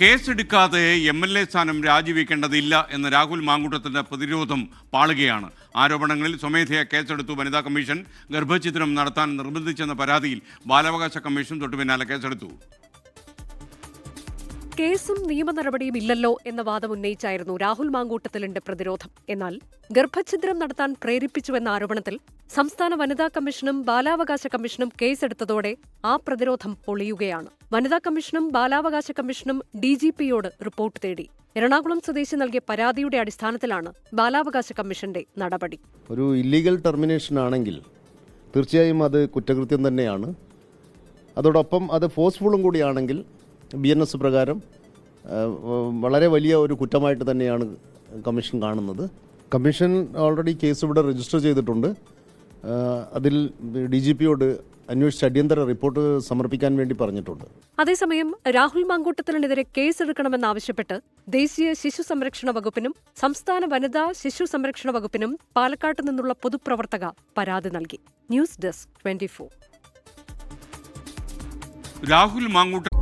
കേസെടുക്കാതെ MLA സ്ഥാനം രാജിവെക്കേണ്ടതില്ല എന്ന രാഹുൽ മാങ്കൂട്ടത്തിന്റെ പ്രതിരോധം പാളുകയാണ്. ആരോപണങ്ങളിൽ സ്വമേധയാ കേസെടുത്തു വനിതാ കമ്മീഷൻ. ഗർഭഛിദ്രം നടത്താൻ നിർബന്ധിച്ചെന്ന പരാതിയിൽ ബാലാവകാശ കമ്മീഷൻ തൊട്ടുപിന്നാലെ കേസെടുത്തു. കേസും നിയമ നടപടിയും ഇല്ലല്ലോ എന്ന വാദം ഉന്നയിച്ചായിരുന്നു രാഹുൽ മാങ്കൂട്ടത്തിലിന്റെ പ്രതിരോധം. എന്നാൽ ഗർഭഛിദ്രം നടത്താൻ പ്രേരിപ്പിച്ചുവെന്ന ആരോപണത്തിൽ സംസ്ഥാന വനിതാ കമ്മീഷനും ബാലാവകാശ കമ്മീഷനും കേസെടുത്തതോടെ ആ പ്രതിരോധം പൊളിയുകയാണ്. വനിതാ കമ്മീഷനും ബാലാവകാശ കമ്മീഷനും DGPയോട് റിപ്പോർട്ട് തേടി. എറണാകുളം സ്വദേശി നൽകിയ പരാതിയുടെ അടിസ്ഥാനത്തിലാണ് ബാലാവകാശ കമ്മീഷന്റെ നടപടി. ഒരു ഇല്ലീഗൽ ടെർമിനേഷൻ ആണെങ്കിൽ തീർച്ചയായും അത് കുറ്റകൃത്യം തന്നെയാണ്. അതോടൊപ്പം അത് ഫോഴ്സ്ഫുള്ളും കൂടിയാണെങ്കിൽ BNS പ്രകാരം വളരെ വലിയ ഒരു കുറ്റമായിട്ട് തന്നെയാണ് കമ്മീഷൻ കാണുന്നത്. കമ്മീഷൻ ഓൾറെഡി കേസ് ഇവിടെ രജിസ്റ്റർ ചെയ്തിട്ടുണ്ട്. അതിൽ DGPയോട് അന്വേഷിച്ച് അടിയന്തര റിപ്പോർട്ട് സമർപ്പിക്കാൻ വേണ്ടി പറഞ്ഞിട്ടുണ്ട്. അതേസമയം രാഹുൽ മാങ്കൂട്ടത്തിനെതിരെ കേസെടുക്കണമെന്നാവശ്യപ്പെട്ട് ദേശീയ ശിശു സംരക്ഷണ വകുപ്പിനും സംസ്ഥാന വനിതാ ശിശു സംരക്ഷണ വകുപ്പിനും പാലക്കാട്ട് നിന്നുള്ള പൊതുപ്രവർത്തക പരാതി നൽകി. News desk 24. രാഹുൽ മാങ്കൂട്ടം